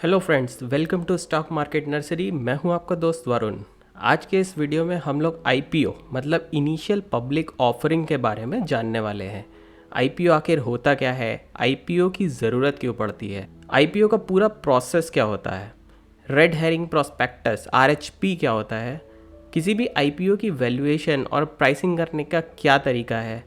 Hello friends, welcome to stock market nursery. मैं हूं आपका दोस्त वरुण। आज के इस वीडियो में हम लोग आईपीओ मतलब इनिशियल पब्लिक ऑफरिंग के बारे में जानने वाले हैं। आईपीओ आखिर होता क्या है, आईपीओ की ज़रूरत क्यों पड़ती है, आईपीओ का पूरा प्रोसेस क्या होता है, रेड हेरिंग प्रोस्पेक्टस आरएचपी क्या होता है, किसी भी आईपीओ की वैल्यूएशन और प्राइसिंग करने का क्या तरीका है,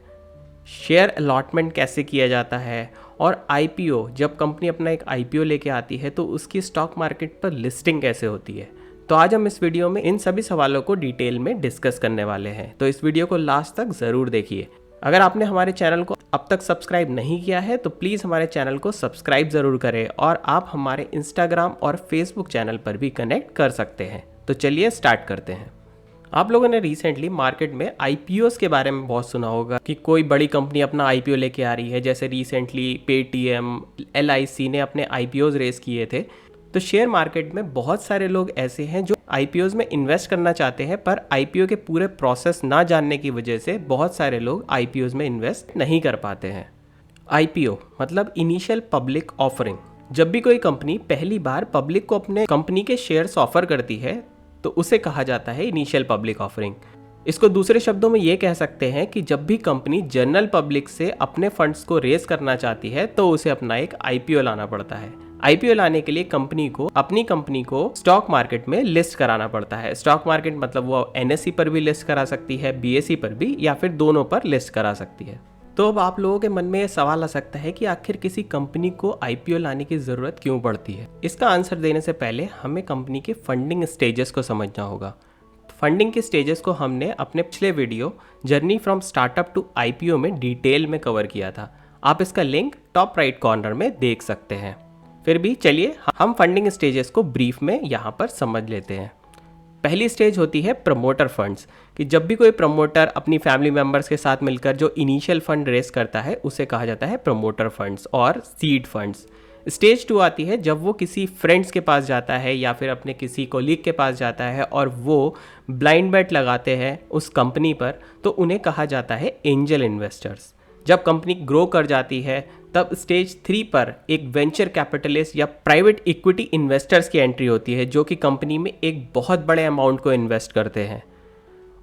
शेयर अलॉटमेंट कैसे किया जाता है, और आईपीओ जब कंपनी अपना एक आईपीओ लेके आती है तो उसकी स्टॉक मार्केट पर लिस्टिंग कैसे होती है। तो आज हम इस वीडियो में इन सभी सवालों को डिटेल में डिस्कस करने वाले हैं, तो इस वीडियो को लास्ट तक ज़रूर देखिए। अगर आपने हमारे चैनल को अब तक सब्सक्राइब नहीं किया है तो प्लीज़ हमारे चैनल को सब्सक्राइब ज़रूर करें और आप हमारे इंस्टाग्राम और फेसबुक चैनल पर भी कनेक्ट कर सकते हैं। तो चलिए स्टार्ट करते हैं। आप लोगों ने रिसेंटली मार्केट में आईपीओस के बारे में बहुत सुना होगा कि कोई बड़ी कंपनी अपना आईपीओ लेके आ रही है। जैसे रिसेंटली पेटीएम, एलआईसी ने अपने आईपीओस रेस किए थे। तो शेयर मार्केट में बहुत सारे लोग ऐसे हैं जो आईपीओस में इन्वेस्ट करना चाहते हैं, पर आईपीओ के पूरे प्रोसेस ना जानने की वजह से बहुत सारे लोग आईपीओस में इन्वेस्ट नहीं कर पाते हैं। आईपीओ मतलब इनिशियल पब्लिक ऑफरिंग। जब भी कोई कंपनी पहली बार पब्लिक को अपने कंपनी के शेयर्स ऑफर करती है तो उसे कहा जाता है इनिशियल पब्लिक ऑफरिंग। इसको दूसरे शब्दों में ये कह सकते हैं कि जब भी कंपनी जनरल पब्लिक से अपने फंड्स को रेज करना चाहती है तो उसे अपना एक आईपीओ लाना पड़ता है। आईपीओ लाने के लिए कंपनी को अपनी कंपनी को स्टॉक मार्केट में लिस्ट कराना पड़ता है। स्टॉक मार्केट मतलब वो एनएसई पर भी लिस्ट करा सकती है, बीएसई पर भी, या फिर दोनों पर लिस्ट करा सकती है। तो अब आप लोगों के मन में ये सवाल आ सकता है कि आखिर किसी कंपनी को आईपीओ लाने की ज़रूरत क्यों पड़ती है। इसका आंसर देने से पहले हमें कंपनी के फंडिंग स्टेजेस को समझना होगा। फंडिंग के स्टेजेस को हमने अपने पिछले video journey from startup to IPO में डिटेल में कवर किया था। आप इसका लिंक टॉप राइट कॉर्नर में देख सकते हैं। फिर भी चलिए हम फंडिंग स्टेजेस को ब्रीफ में यहाँ पर समझ लेते हैं। पहली स्टेज होती है प्रमोटर फंड्स, कि जब भी कोई प्रमोटर अपनी फैमिली मेंबर्स के साथ मिलकर जो इनिशियल फंड रेस करता है उसे कहा जाता है प्रमोटर फंड्स और सीड फंड्स। स्टेज 2 आती है जब वो किसी फ्रेंड्स के पास जाता है या फिर अपने किसी कोलीग के पास जाता है और वो ब्लाइंड बेट लगाते हैं उस कंपनी पर, तो उन्हें कहा जाता है एंजल इन्वेस्टर्स। जब कंपनी ग्रो कर जाती है तब स्टेज 3 पर एक वेंचर कैपिटलिस्ट या प्राइवेट इक्विटी इन्वेस्टर्स की एंट्री होती है जो कि कंपनी में एक बहुत बड़े अमाउंट को इन्वेस्ट करते हैं।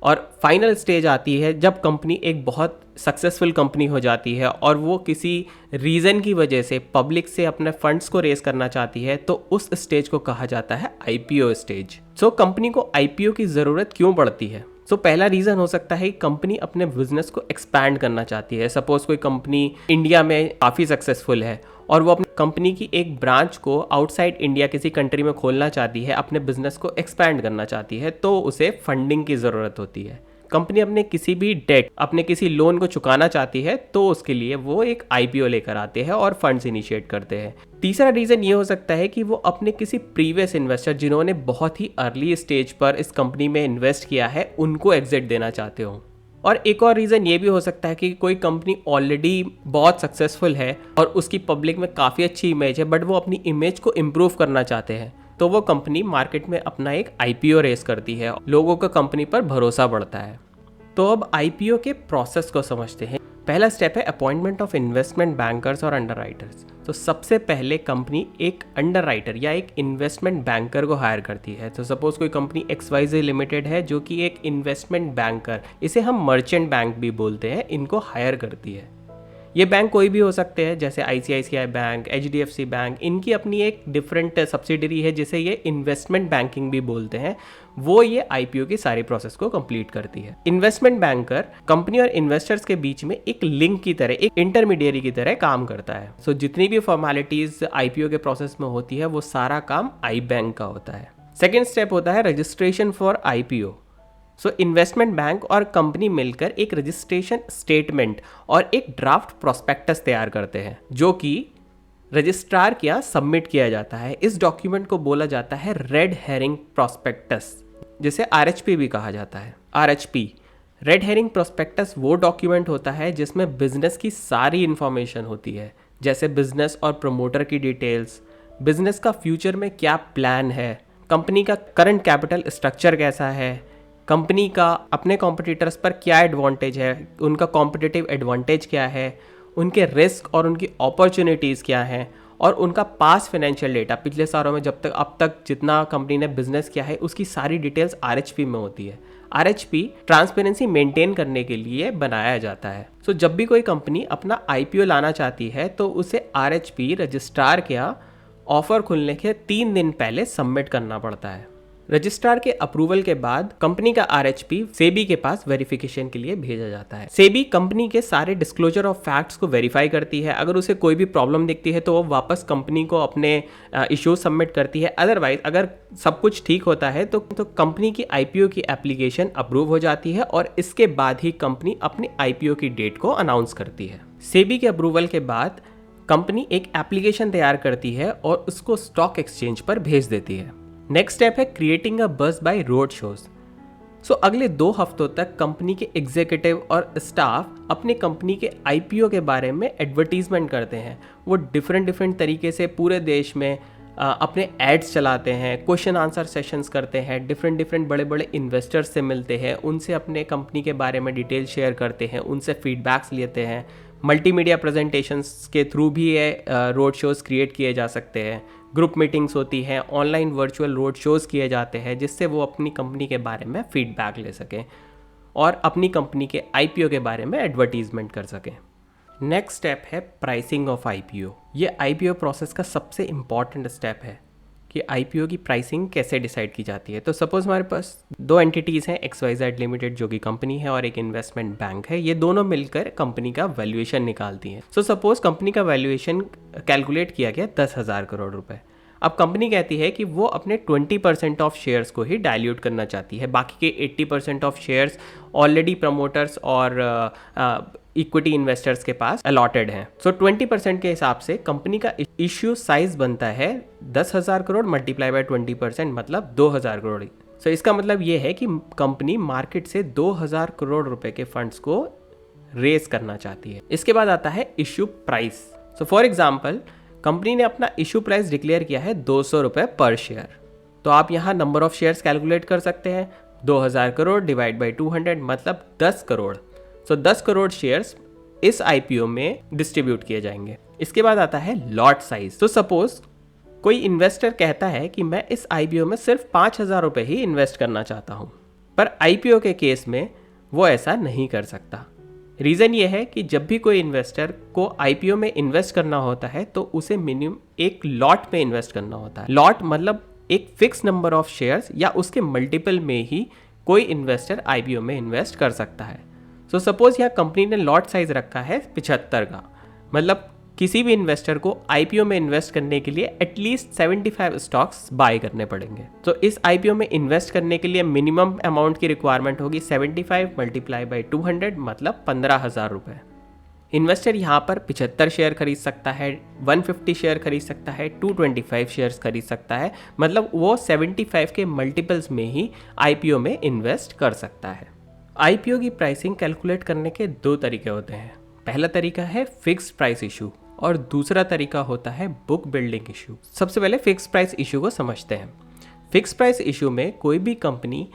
और फाइनल स्टेज आती है जब कंपनी एक बहुत सक्सेसफुल कंपनी हो जाती है और वो किसी रीज़न की वजह से पब्लिक से अपने फंड्स को रेस करना चाहती है, तो उस स्टेज को कहा जाता है आईपीओ स्टेज। सो कंपनी को आईपीओ की ज़रूरत क्यों पड़ती है? पहला रीज़न हो सकता है कि कंपनी अपने बिजनेस को एक्सपैंड करना चाहती है। सपोज कोई कंपनी इंडिया में काफ़ी सक्सेसफुल है और वो अपनी कंपनी की एक ब्रांच को आउटसाइड इंडिया किसी कंट्री में खोलना चाहती है, अपने बिजनेस को एक्सपैंड करना चाहती है, तो उसे फंडिंग की ज़रूरत होती है। कंपनी अपने किसी भी डेट, अपने किसी लोन को चुकाना चाहती है तो उसके लिए वो एक आईपीओ लेकर आते हैं और फंड्स इनिशिएट करते हैं। तीसरा रीज़न ये हो सकता है कि वो अपने किसी प्रीवियस इन्वेस्टर जिन्होंने बहुत ही अर्ली स्टेज पर इस कंपनी में इन्वेस्ट किया है उनको एग्जिट देना चाहते हो। और एक और रीज़न ये भी हो सकता है कि कोई कंपनी ऑलरेडी बहुत सक्सेसफुल है और उसकी पब्लिक में काफ़ी अच्छी इमेज है, बट वो अपनी इमेज को इम्प्रूव करना चाहते हैं, तो वो कंपनी मार्केट में अपना एक आईपीओ रेस करती है, लोगों का कंपनी पर भरोसा बढ़ता है। तो अब आईपीओ के प्रोसेस को समझते हैं। पहला स्टेप है अपॉइंटमेंट ऑफ इन्वेस्टमेंट बैंकर्स और अंडरराइटर्स। तो सबसे पहले कंपनी एक अंडरराइटर या एक इन्वेस्टमेंट बैंकर को हायर करती है। तो सपोज कोई कंपनी XYZ लिमिटेड है जो कि एक इन्वेस्टमेंट बैंकर, इसे हम मर्चेंट बैंक भी बोलते हैं, इनको हायर करती है। ये बैंक कोई भी हो सकते हैं, जैसे ICICI बैंक, HDFC बैंक, इनकी अपनी एक डिफरेंट सब्सिडरी है जिसे ये इन्वेस्टमेंट बैंकिंग भी बोलते हैं। वो ये आईपीओ की सारी प्रोसेस को कंप्लीट करती है। इन्वेस्टमेंट बैंकर कंपनी और इन्वेस्टर्स के बीच में एक लिंक की तरह, एक इंटरमीडियरी की तरह काम करता है। जितनी भी फॉर्मेलिटीज आईपीओ के प्रोसेस में होती है वो सारा काम आई बैंक का होता है। सेकेंड स्टेप होता है registration for IPO. Investment bank और कंपनी मिलकर एक रजिस्ट्रेशन स्टेटमेंट और एक ड्राफ्ट प्रोस्पेक्टस तैयार करते हैं जो कि रजिस्ट्रार क्या सबमिट किया जाता है। इस डॉक्यूमेंट को बोला जाता है रेड हेरिंग प्रोस्पेक्टस, जिसे आरएचपी भी कहा जाता है। आरएचपी रेड हेरिंग प्रोस्पेक्टस वो डॉक्यूमेंट होता है जिसमें बिजनेस की सारी इंफॉर्मेशन होती है, जैसे बिजनेस और प्रमोटर की डिटेल्स, बिजनेस का फ्यूचर में क्या प्लान है, कंपनी का करंट कैपिटल स्ट्रक्चर कैसा है, कंपनी का अपने कॉम्पिटिटर्स पर क्या एडवांटेज है, उनका कॉम्पिटिटिव एडवांटेज क्या है, उनके रिस्क और उनकी अपॉर्चुनिटीज़ क्या हैं, और उनका पास फाइनेंशियल डेटा, पिछले सालों में जब तक अब तक जितना कंपनी ने बिजनेस किया है उसकी सारी डिटेल्स RHP में होती है। RHP ट्रांसपेरेंसी मेंटेन करने के लिए बनाया जाता है। सो जब भी कोई कंपनी अपना IPO लाना चाहती है तो उसे RHP रजिस्ट्रार क्या ऑफर खुलने के 3 दिन पहले सबमिट करना पड़ता है। रजिस्ट्रार के अप्रूवल के बाद कंपनी का RHP सेबी के पास वेरिफिकेशन के लिए भेजा जाता है। सेबी कंपनी के सारे डिस्क्लोजर ऑफ फैक्ट्स को वेरीफाई करती है। अगर उसे कोई भी प्रॉब्लम दिखती है तो वो वापस कंपनी को अपने इश्यूज सबमिट करती है। अदरवाइज अगर सब कुछ ठीक होता है तो कंपनी की IPO की एप्लीकेशन अप्रूव हो जाती है और इसके बाद ही कंपनी अपनी IPO की डेट को अनाउंस करती है। सेबी के अप्रूवल के बाद कंपनी एक एप्लीकेशन तैयार करती है और उसको स्टॉक एक्सचेंज पर भेज देती है। नेक्स्ट स्टेप है creating a buzz by road shows. So अगले 2 हफ्तों तक कंपनी के एग्जीक्यूटिव और स्टाफ अपने कंपनी के IPO के बारे में एडवर्टीजमेंट करते हैं। वो डिफरेंट तरीके से पूरे देश में अपने एड्स चलाते हैं, क्वेश्चन आंसर सेशंस करते हैं, डिफरेंट बड़े इन्वेस्टर्स से मिलते हैं, उनसे अपने कंपनी के बारे में डिटेल शेयर करते हैं, उनसे फीडबैक्स लेते हैं। मल्टीमीडिया प्रेजेंटेशंस के थ्रू भी ये रोड शोज़ क्रिएट किए जा सकते हैं। ग्रुप मीटिंग्स होती हैं, ऑनलाइन वर्चुअल रोड शोज़ किए जाते हैं जिससे वो अपनी कंपनी के बारे में फीडबैक ले सकें और अपनी कंपनी के IPO के बारे में एडवर्टीजमेंट कर सकें। नेक्स्ट स्टेप है प्राइसिंग ऑफ IPO। ये IPO प्रोसेस का सबसे इम्पॉर्टेंट स्टेप है कि IPO की प्राइसिंग कैसे डिसाइड की जाती है। तो सपोज हमारे पास 2 एंटिटीज़ हैं, XYZ लिमिटेड जो कि कंपनी है और एक इन्वेस्टमेंट बैंक है। ये दोनों मिलकर कंपनी का वैल्यूएशन निकालती हैं। सो सपोज कंपनी का वैल्यूएशन कैलकुलेट किया गया 10,000 करोड़ रुपए। अब कंपनी कहती है कि वो अपने 20% ऑफ शेयर्स को ही डाइल्यूट करना चाहती है, बाकी के 80% ऑफ शेयर्स ऑलरेडी प्रमोटर्स और इक्विटी इन्वेस्टर्स के पास अलॉटेड हैं। सो 20% के हिसाब से कंपनी का इश्यू साइज बनता है 10,000 करोड़ मल्टीप्लाई बाय 20% मतलब 2,000 करोड़। सो इसका मतलब ये है कि कंपनी मार्केट से 2,000 करोड़ रुपए के फंड्स को रेज करना चाहती है। इसके बाद आता है issue price. So for example company ने अपना इश्यू प्राइस डिक्लेयर किया है 200 रुपये पर शेयर। तो आप यहाँ नंबर ऑफ शेयर्स कैलकुलेट कर सकते हैं। 2,000 करोड़ डिवाइड बाई 200 मतलब 10 करोड़। सो 10 करोड़ शेयर्स इस IPO में डिस्ट्रीब्यूट किए जाएंगे। इसके बाद आता है लॉट साइज। तो सपोज कोई इन्वेस्टर कहता है कि मैं इस IPO में सिर्फ 5,000 रुपये ही इन्वेस्ट करना चाहता हूँ, पर IPO के केस में वो ऐसा नहीं कर सकता। रीज़न ये है कि जब भी कोई इन्वेस्टर को IPO में इन्वेस्ट करना होता है तो उसे मिनिमम एक लॉट में इन्वेस्ट करना होता है। लॉट मतलब एक फिक्स नंबर ऑफ शेयर्स या उसके मल्टीपल में ही कोई इन्वेस्टर IPO में इन्वेस्ट कर सकता है। सो सपोज यहाँ कंपनी ने लॉट साइज रखा है 75 का, मतलब किसी भी इन्वेस्टर को IPO में इन्वेस्ट करने के लिए एटलीस्ट 75 स्टॉक्स बाय करने पड़ेंगे। तो इस IPO में इन्वेस्ट करने के लिए मिनिमम अमाउंट की रिक्वायरमेंट होगी 75 मल्टीप्लाई बाई 200 मतलब 15,000 रुपये। इन्वेस्टर यहाँ पर 75 शेयर खरीद सकता है, 150 शेयर खरीद सकता है, 225 शेयर्स खरीद सकता है, मतलब वो 75 के मल्टीपल्स में ही IPO में इन्वेस्ट कर सकता है। IPO की प्राइसिंग कैलकुलेट करने के 2 तरीके होते हैं। पहला तरीका है फिक्स्ड प्राइस इशू और दूसरा तरीका होता है बुक बिल्डिंग इशू। सबसे पहले फिक्स प्राइस इशू को समझते हैं। फिक्स प्राइस इशू में कोई भी कंपनी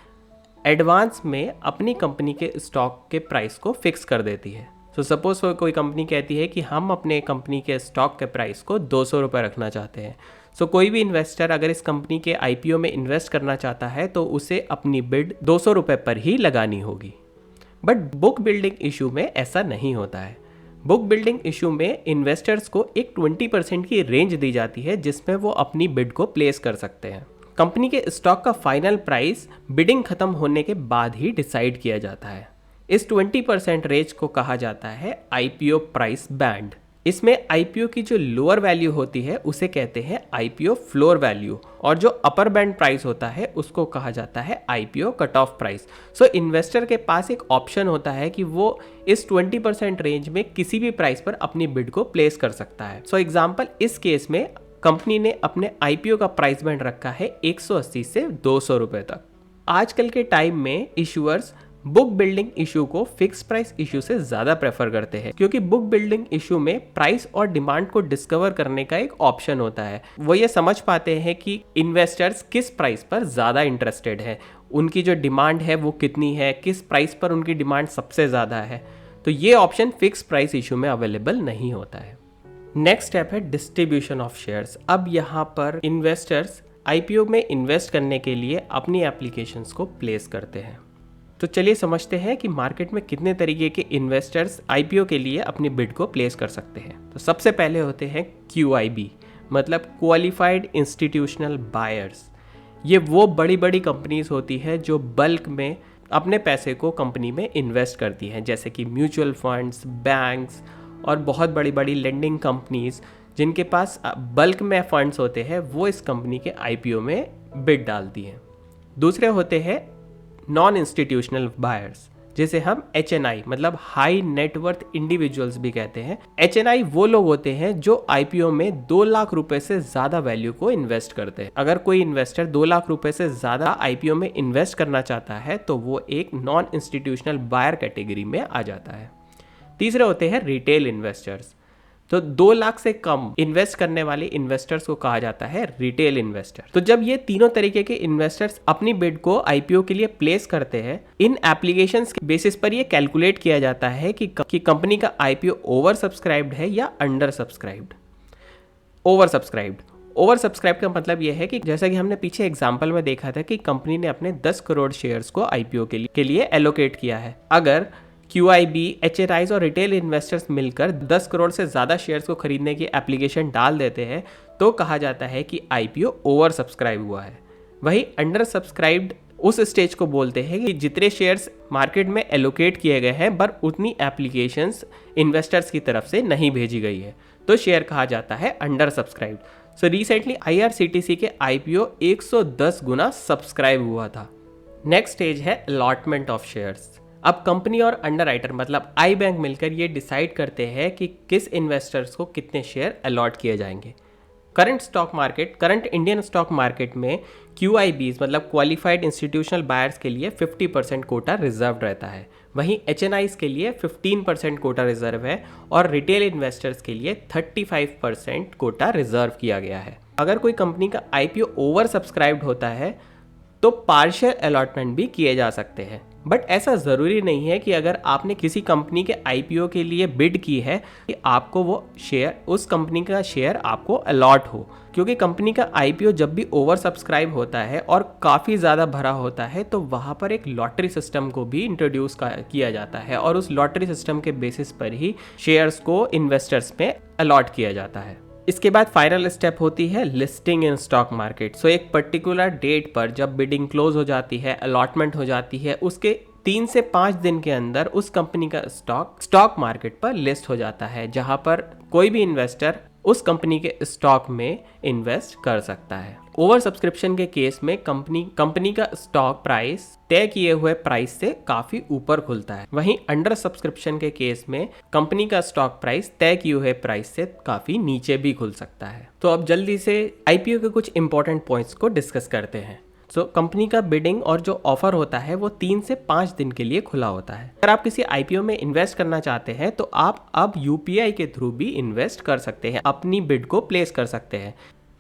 एडवांस में अपनी कंपनी के स्टॉक के प्राइस को फिक्स कर देती है। सो सपोज कोई कंपनी कहती है कि हम अपने कंपनी के स्टॉक के प्राइस को 200 रुपये रखना चाहते हैं। सो कोई भी इन्वेस्टर अगर इस कंपनी के IPO में इन्वेस्ट करना चाहता है तो उसे अपनी बिड 200 रुपये पर ही लगानी होगी। बट बुक बिल्डिंग इशू में ऐसा नहीं होता है। बुक बिल्डिंग इशू में इन्वेस्टर्स को एक 20% की रेंज दी जाती है जिसमें वो अपनी बिड को प्लेस कर सकते हैं। कंपनी के स्टॉक का फाइनल प्राइस बिडिंग खत्म होने के बाद ही डिसाइड किया जाता है। इस 20% रेंज को कहा जाता है IPO प्राइस बैंड। इसमें IPO की जो लोअर वैल्यू होती है उसे कहते हैं IPO फ्लोर वैल्यू और जो अपर बैंड प्राइस होता है उसको कहा जाता है IPO कट ऑफ प्राइस। सो इन्वेस्टर के पास एक ऑप्शन होता है कि वो इस 20% रेंज में किसी भी प्राइस पर अपनी बिड को प्लेस कर सकता है। सो एग्जाम्पल इस केस में कंपनी ने अपने IPO का प्राइस बैंड रखा है 180 से 200 रुपये तक। आजकल के टाइम में इशूअर्स बुक बिल्डिंग इशू को फिक्स प्राइस इशू से ज़्यादा प्रेफर करते हैं क्योंकि बुक बिल्डिंग इशू में प्राइस और डिमांड को डिस्कवर करने का एक ऑप्शन होता है। वो ये समझ पाते हैं कि इन्वेस्टर्स किस प्राइस पर ज़्यादा इंटरेस्टेड है, उनकी जो डिमांड है वो कितनी है, किस प्राइस पर उनकी डिमांड सबसे ज़्यादा है। तो ये ऑप्शन फिक्स प्राइस इशू में अवेलेबल नहीं होता है। नेक्स्ट स्टेप है डिस्ट्रीब्यूशन ऑफ शेयर्स। अब यहाँ पर इन्वेस्टर्स आईपीओ में इन्वेस्ट करने के लिए अपनी एप्लीकेशंस को प्लेस करते हैं। तो चलिए समझते हैं कि मार्केट में कितने तरीके के इन्वेस्टर्स आईपीओ के लिए अपनी बिड को प्लेस कर सकते हैं। तो सबसे पहले होते हैं QIB, मतलब क्वालिफाइड इंस्टीट्यूशनल बायर्स। ये वो बड़ी बड़ी कंपनीज होती है जो बल्क में अपने पैसे को कंपनी में इन्वेस्ट करती हैं, जैसे कि म्यूचुअल फंड्स, बैंक्स और बहुत बड़ी बड़ी लेंडिंग कंपनीज जिनके पास बल्क में फंड्स होते हैं, वो इस कंपनी के आईपीओ में बिड डालती हैं। दूसरे होते हैं नॉन इंस्टीट्यूशनल बायर्स, जिसे हम HNI मतलब हाई नेटवर्थ इंडिविजुअल्स भी कहते हैं। HNI वो लोग होते हैं जो आईपीओ में 2 लाख रुपए से ज्यादा वैल्यू को इन्वेस्ट करते हैं। अगर कोई इन्वेस्टर 2 लाख रुपए से ज्यादा आईपीओ में इन्वेस्ट करना चाहता है तो वो एक नॉन इंस्टीट्यूशनल बायर कैटेगरी में आ जाता है। तीसरे होते हैं रिटेल इन्वेस्टर्स। तो 2 लाख से कम इन्वेस्ट करने वाले इन्वेस्टर्स को कहा जाता है रिटेल इन्वेस्टर। तो जब ये तीनों तरीके के इन्वेस्टर्स अपनी बिड को आईपीओ के लिए प्लेस करते हैं, इन एप्लीकेशंस के बेसिस पर ये कैलकुलेट किया जाता है कि कंपनी का आईपीओ ओवर सब्सक्राइब्ड है या अंडर सब्सक्राइब्ड। ओवर सब्सक्राइब का मतलब यह है कि जैसा कि हमने पीछे एग्जांपल में देखा था कि कंपनी ने अपने 10 करोड़ शेयर्स को आईपीओ के लिए एलोकेट किया है। अगर QIB, HNIs और रिटेल इन्वेस्टर्स मिलकर 10 करोड़ से ज़्यादा शेयर्स को खरीदने की एप्लीकेशन डाल देते हैं तो कहा जाता है कि आईपीओ ओवर सब्सक्राइब हुआ है। वही अंडर सब्सक्राइब्ड उस स्टेज को बोलते हैं कि जितने शेयर्स मार्केट में एलोकेट किए गए हैं पर उतनी एप्लीकेशंस इन्वेस्टर्स की तरफ से नहीं भेजी गई है, तो शेयर कहा जाता है under subscribed. So recently IRCTC के आईपीओ 110 गुना सब्सक्राइब हुआ था। नेक्स्ट स्टेज है अलॉटमेंट ऑफ शेयर्स। अब कंपनी और अंडरराइटर मतलब आई बैंक मिलकर ये डिसाइड करते हैं कि किस इन्वेस्टर्स को कितने शेयर अलॉट किए जाएंगे। करंट इंडियन स्टॉक मार्केट में QIBs मतलब क्वालिफाइड इंस्टीट्यूशनल बायर्स के लिए 50% कोटा रिजर्व रहता है। वहीं HNIs के लिए 15% कोटा रिजर्व है और रिटेल इन्वेस्टर्स के लिए 35% कोटा रिजर्व किया गया है। अगर कोई कंपनी का आईपीओ ओवर सब्सक्राइब्ड होता है तो पार्शियल अलॉटमेंट भी किए जा सकते हैं, बट ऐसा ज़रूरी नहीं है कि अगर आपने किसी कंपनी के आईपीओ के लिए बिड की है कि आपको वो शेयर, उस कंपनी का शेयर आपको अलॉट हो, क्योंकि कंपनी का आईपीओ जब भी ओवर सब्सक्राइब होता है और काफ़ी ज़्यादा भरा होता है तो वहाँ पर एक लॉटरी सिस्टम को भी इंट्रोड्यूस किया जाता है और उस लॉटरी सिस्टम के बेसिस पर ही शेयर्स को इन्वेस्टर्स में अलॉट किया जाता है। इसके बाद फाइनल स्टेप होती है लिस्टिंग इन स्टॉक मार्केट। सो एक पर्टिकुलर डेट पर जब बिडिंग क्लोज हो जाती है, अलॉटमेंट हो जाती है, उसके 3 से 5 दिन के अंदर उस कंपनी का स्टॉक मार्केट पर लिस्ट हो जाता है, जहां पर कोई भी इन्वेस्टर उस कंपनी के स्टॉक में इन्वेस्ट कर सकता है। ओवर सब्सक्रिप्शन के केस में कंपनी का स्टॉक प्राइस तय किए हुए प्राइस से काफी ऊपर खुलता है। वहीं अंडर सब्सक्रिप्शन के केस में कंपनी का स्टॉक प्राइस तय किए हुए प्राइस से काफी नीचे भी खुल सकता है। तो अब जल्दी से आईपीओ के कुछ इंपॉर्टेंट पॉइंट्स को डिस्कस करते हैं। सो कंपनी का बिडिंग और जो ऑफर होता है वो 3 से 5 दिन के लिए खुला होता है। अगर आप किसी आईपीओ में इन्वेस्ट करना चाहते हैं तो आप अब यूपीआई के थ्रू भी इन्वेस्ट कर सकते हैं, अपनी बिड को प्लेस कर सकते हैं।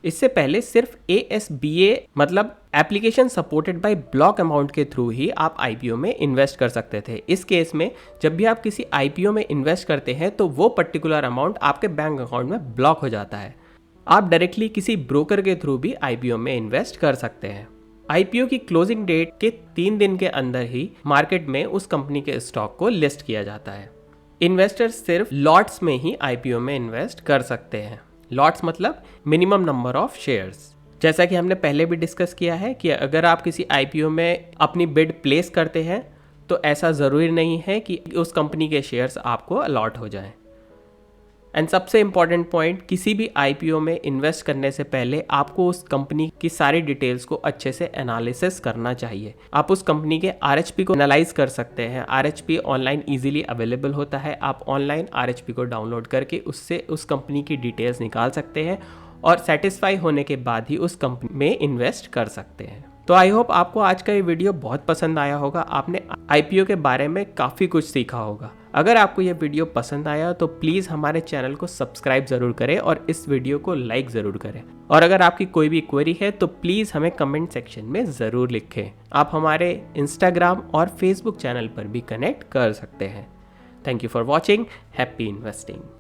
इससे पहले सिर्फ ASBA मतलब application supported by block amount के थ्रू ही आप आईपीओ में इन्वेस्ट कर सकते थे। इस केस में जब भी आप किसी आईपीओ में इन्वेस्ट करते हैं तो वो पर्टिकुलर अमाउंट आपके बैंक अकाउंट में ब्लॉक हो जाता है। आप डायरेक्टली किसी ब्रोकर के थ्रू भी आईपीओ में इन्वेस्ट कर सकते हैं। आईपीओ की क्लोजिंग डेट के 3 दिन के अंदर ही मार्केट में उस कंपनी के स्टॉक को लिस्ट किया जाता है। इन्वेस्टर्स सिर्फ लॉट्स में ही आईपीओ में इन्वेस्ट कर सकते हैं। लॉट्स मतलब मिनिमम नंबर ऑफ शेयर्स। जैसा कि हमने पहले भी डिस्कस किया है कि अगर आप किसी आईपीओ में अपनी बिड प्लेस करते हैं तो ऐसा ज़रूरी नहीं है कि उस कंपनी के शेयर्स आपको अलॉट हो जाएं। एंड सबसे इम्पॉर्टेंट पॉइंट, किसी भी आईपीओ में इन्वेस्ट करने से पहले आपको उस कंपनी की सारी डिटेल्स को अच्छे से एनालिसिस करना चाहिए। आप उस कंपनी के RHP को एनालाइज कर सकते हैं। RHP ऑनलाइन इजीली अवेलेबल होता है। आप ऑनलाइन RHP को डाउनलोड करके उससे उस कंपनी की डिटेल्स निकाल सकते हैं और सेटिस्फाई होने के बाद ही उस कंपनी में इन्वेस्ट कर सकते हैं। तो आई होप आपको आज का ये वीडियो बहुत पसंद आया होगा। आपने आईपीओ के बारे में काफ़ी कुछ सीखा होगा। अगर आपको ये वीडियो पसंद आया तो प्लीज़ हमारे चैनल को सब्सक्राइब ज़रूर करें और इस वीडियो को लाइक ज़रूर करें। और अगर आपकी कोई भी क्वेरी है तो प्लीज़ हमें कमेंट सेक्शन में ज़रूर लिखें। आप हमारे इंस्टाग्राम और फेसबुक चैनल पर भी कनेक्ट कर सकते हैं। Thank you for watching. Happy investing.